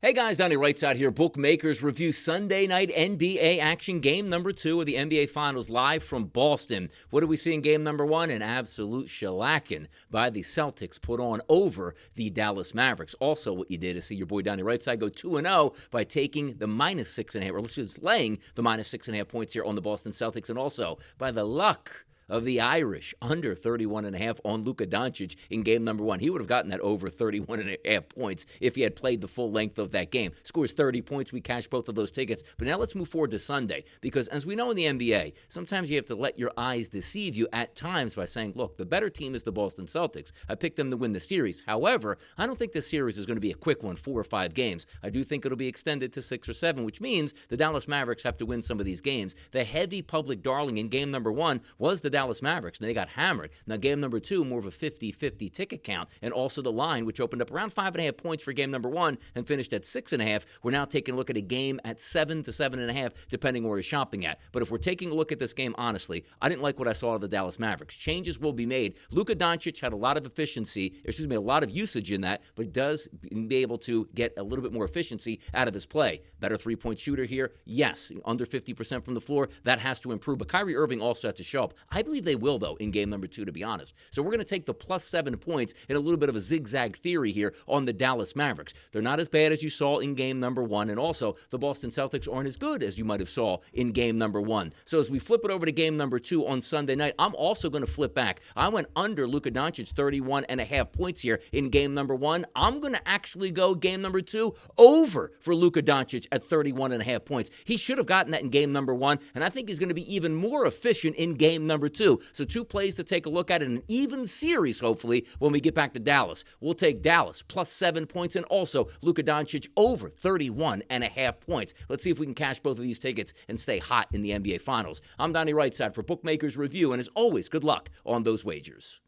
Hey guys, Donnie RightSide here. Bookmakers Reviews Sunday night NBA action. Game number 2 of the NBA Finals live from Boston. What do we see in game number 1? An absolute shellacking by the Celtics put on over the Dallas Mavericks. Also, what you did is see your boy Donnie RightSide go 2-0 by taking the minus 6.5, or let's just laying the minus 6.5 points here on the Boston Celtics, and also by the luck of the Irish, under 31.5 on Luka Doncic in game number 1. He would have gotten that over 31.5 points if he had played the full length of that game. Scores 30 points. We cashed both of those tickets. But now let's move forward to Sunday, because as we know in the NBA, sometimes you have to let your eyes deceive you at times by saying, look, the better team is the Boston Celtics. I picked them to win the series. However, I don't think this series is going to be a quick one, 4 or 5 games. I do think it'll be extended to 6 or 7, which means the Dallas Mavericks have to win some of these games. The heavy public darling in game number 1 was the Dallas Mavericks, and they got hammered. Now, game number 2, more of a 50-50 ticket count, and also the line, which opened up around 5.5 points for game number 1 and finished at 6.5. We're now taking a look at a game at 7 to 7.5, depending where you're shopping at. But if we're taking a look at this game honestly, I didn't like what I saw of the Dallas Mavericks. Changes will be made. Luka Doncic had a lot of usage in that, but does be able to get a little bit more efficiency out of his play. Better three-point shooter here, yes. Under 50% from the floor, that has to improve. But Kyrie Irving also has to show up. I believe they will, though, in game number 2, to be honest. So we're going to take the plus 7 points in a little bit of a zigzag theory here on the Dallas Mavericks. They're not as bad as you saw in game number 1, and also the Boston Celtics aren't as good as you might have saw in game number 1. So as we flip it over to game number 2 on Sunday night, I'm also going to flip back. I went under Luka Doncic 31.5 points here in game number 1. I'm going to actually go game number 2 over for Luka Doncic at 31.5 points. He should have gotten that in game number 1, and I think he's going to be even more efficient in game number 2. So 2 plays to take a look at in an even series, hopefully, when we get back to Dallas. We'll take Dallas plus 7 points and also Luka Doncic over 31.5 points. Let's see if we can cash both of these tickets and stay hot in the NBA Finals. I'm Donnie RightSide for Bookmakers Review, and as always, good luck on those wagers.